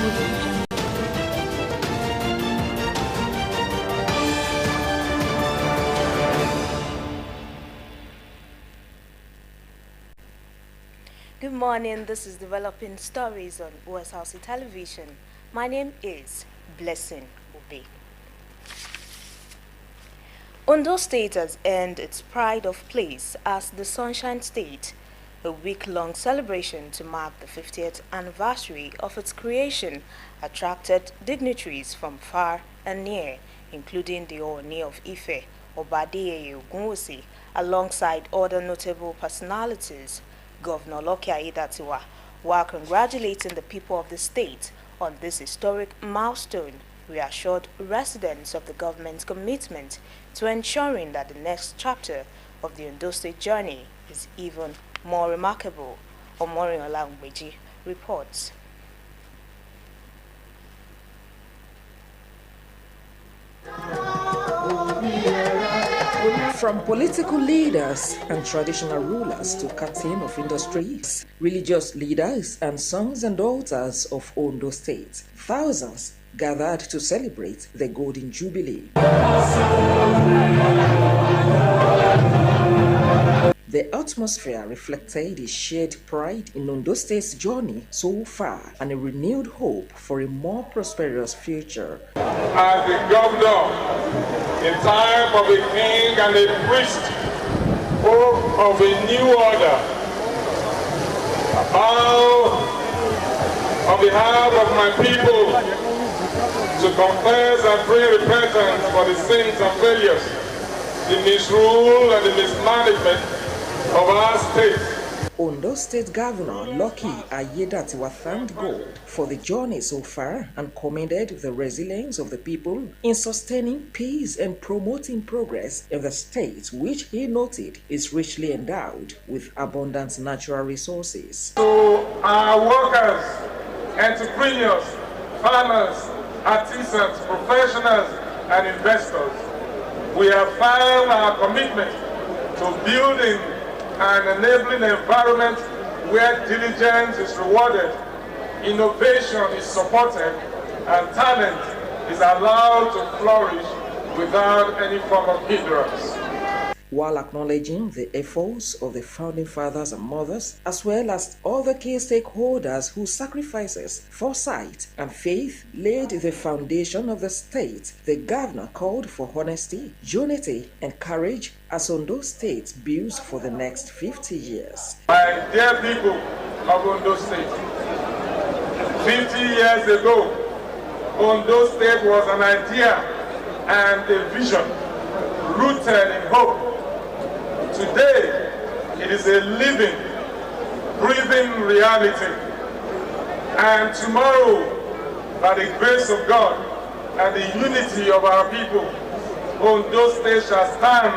Television. Good morning, this is Developing Stories on Osrc Television. My name is Blessing Obe. Ondo State has earned its pride of place as the Sunshine State, a week-long celebration to mark the 50th anniversary of its creation attracted dignitaries from far and near, including the Ooni of Ife, Obadeye Ogunwusi, alongside other notable personalities. Governor Loki Aiyedatiwa, while congratulating the people of the state on this historic milestone, reassured residents of the government's commitment to ensuring that the next chapter of the Ondo State journey is even more remarkable. Omorin Olangbeji reports. From political leaders and traditional rulers to captain of industries, religious leaders and sons and daughters of Ondo State, thousands gathered to celebrate the Golden Jubilee. The atmosphere reflected a shared pride in Ondo State's journey so far and a renewed hope for a more prosperous future. As the governor, in time of a king and a priest, of a new order, bow on behalf of my people to confess and pray repentance for the sins and failures, the misrule and the mismanagement of our state. Ondo State Governor Loki Aiyedatiwa thanked God for the journey so far and commended the resilience of the people in sustaining peace and promoting progress in the state, which he noted is richly endowed with abundant natural resources. To our workers, entrepreneurs, farmers, artisans, professionals, and investors, we have found our commitment to building an enabling environment where diligence is rewarded, innovation is supported, and talent is allowed to flourish without any form of hindrance. While acknowledging the efforts of the founding fathers and mothers, as well as other key stakeholders whose sacrifices, foresight, and faith laid the foundation of the state, the governor called for honesty, unity, and courage as Ondo State builds for the next 50 years. My dear people of Ondo State, 50 years ago, Ondo State was an idea and a vision rooted in hope. Today, it is a living, breathing reality. And tomorrow, by the grace of God and the unity of our people, Ondo State shall stand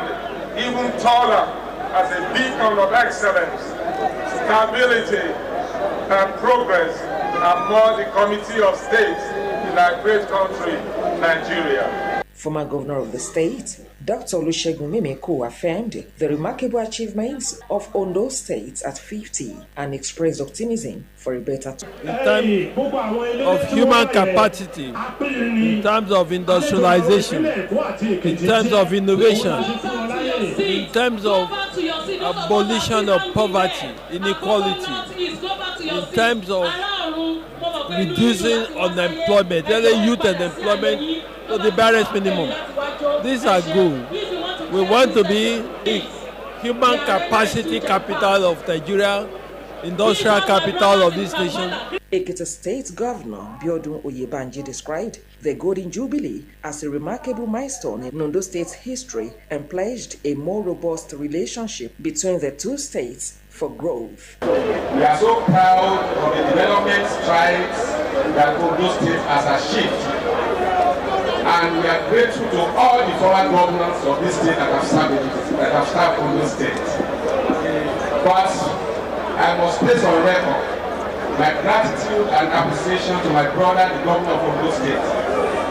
even taller as a beacon of excellence, stability, and progress among the committee of states in our great country, Nigeria. Former governor of the state, Dr. Olusegun Mimeko, affirmed the remarkable achievements of Ondo State at 50 and expressed optimism for a better time. In terms of human capacity, in terms of industrialization, in terms of innovation, in terms of abolition of poverty, inequality, in terms of reducing unemployment, youth unemployment to the barest minimum. These are good. We want to be the human capacity capital of Nigeria, industrial capital of this nation. Ekiti State Governor Biodun Oyebanji described the Golden Jubilee as a remarkable milestone in Ondo State's history and pledged a more robust relationship between the two states for growth. We are so proud of the development strides that Ondo State has achieved. And we are grateful to all the former governors of this state that have served Ondo State. But I must place on record my gratitude and appreciation to my brother, the governor of Ondo State,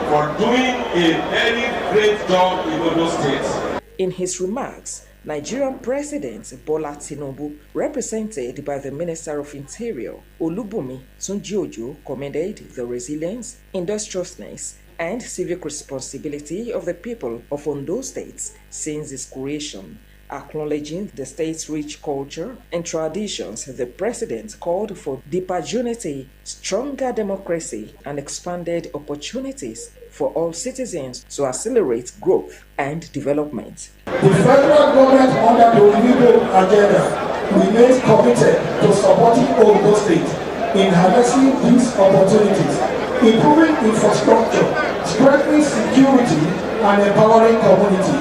for doing a very great job in Ondo State. In his remarks, Nigerian President Bola Tinubu, represented by the Minister of Interior Olubunmi Tunji-Ojo, commended the resilience, industriousness, and civic responsibility of the people of Ondo State since its creation. Acknowledging the state's rich culture and traditions, the president called for deeper unity, stronger democracy, and expanded opportunities for all citizens to accelerate growth and development. The federal government under the renewable agenda remains committed to supporting Ondo State in harnessing these opportunities, improving infrastructure, strengthening security, and empowering community,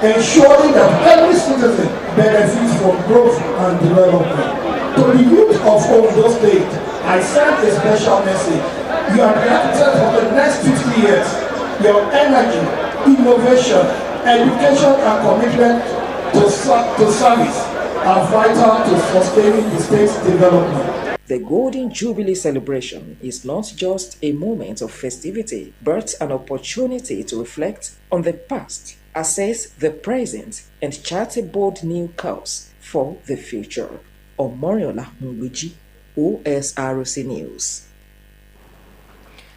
ensuring that every citizen benefits from growth and development. To the youth of Ondo State, I send a special message. You are the architect for the next 50 years. Your energy, innovation, education, and commitment to service are vital to sustaining the state's development. The Golden Jubilee celebration is not just a moment of festivity, but an opportunity to reflect on the past, assess the present, and chart a bold new course for the future. Omoriola Nwiji, Osrc News.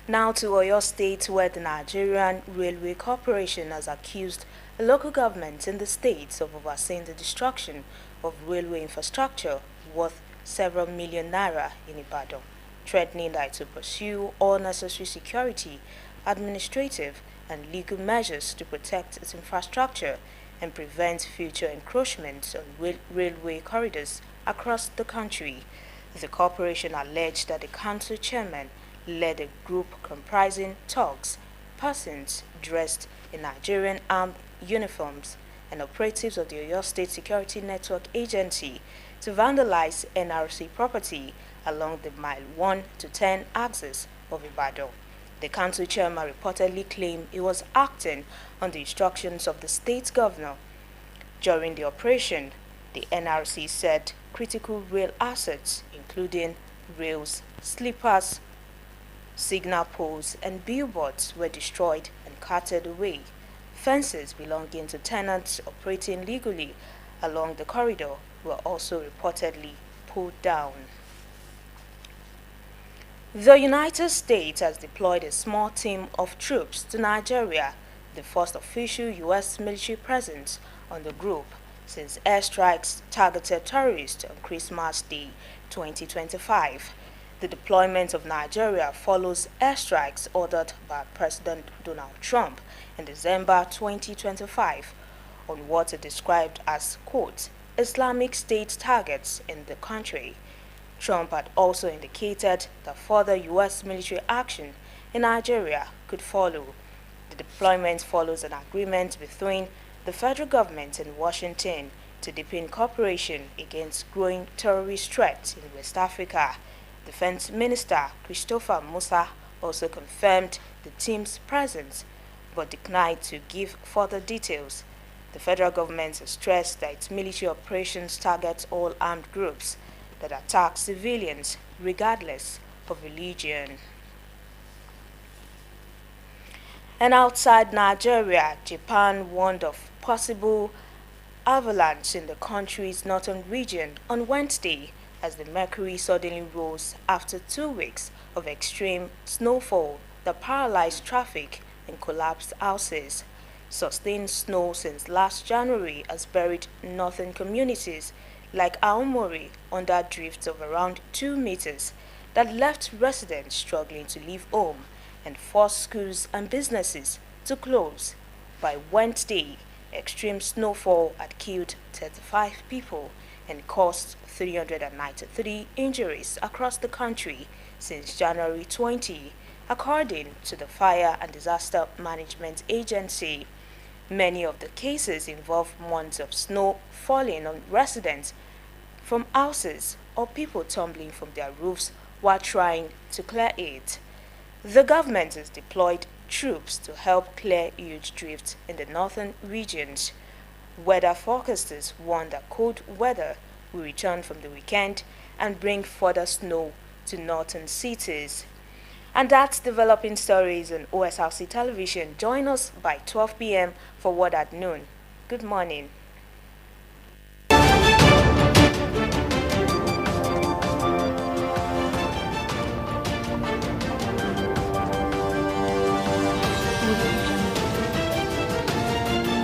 Now to Oyo State, where the Nigerian Railway Corporation has accused a local government in the state of overseeing the destruction of railway infrastructure worth several million naira in Ibadan, threatening that it will pursue all necessary security, administrative, and legal measures to protect its infrastructure and prevent future encroachments on railway corridors across the country. The corporation alleged that the council chairman led a group comprising thugs, persons dressed in Nigerian armed uniforms, and operatives of the Oyo State Security Network Agency to vandalize NRC property along the mile 1 to 10 axis of Ibadan. The council chairman reportedly claimed he was acting on the instructions of the state governor. During the operation, the NRC said critical rail assets, including rails, sleepers, signal poles, and billboards, were destroyed and carted away. Fences belonging to tenants operating legally along the corridor were also reportedly pulled down. The United States has deployed a small team of troops to Nigeria, the first official U.S. military presence on the group since airstrikes targeted terrorists on Christmas Day 2025. The deployment of Nigeria follows airstrikes ordered by President Donald Trump in December 2025 on what is described as, quote, Islamic State targets in the country. Trump had also indicated that further U.S. military action in Nigeria could follow. The deployment follows an agreement between the federal government and Washington to deepen cooperation against growing terrorist threats in West Africa. Defense Minister Christopher Musa also confirmed the team's presence but declined to give further details. The federal government has stressed that its military operations target all armed groups that attack civilians regardless of religion. And outside Nigeria, Japan warned of possible avalanche in the country's northern region on Wednesday as the mercury suddenly rose after 2 weeks of extreme snowfall that paralyzed traffic and collapsed houses. Sustained snow since last January has buried northern communities like Aomori under drifts of around 2 meters that left residents struggling to leave home and forced schools and businesses to close. By Wednesday, extreme snowfall had killed 35 people and caused 393 injuries across the country since January 20, according to the Fire and Disaster Management Agency. Many of the cases involve months of snow falling on residents from houses or people tumbling from their roofs while trying to clear it. The government has deployed troops to help clear huge drifts in the northern regions. Weather forecasters warn that cold weather will return from the weekend and bring further snow to northern cities. And that's developing stories on Osrc television. Join us by 12 p.m. for Word at Noon. Good morning.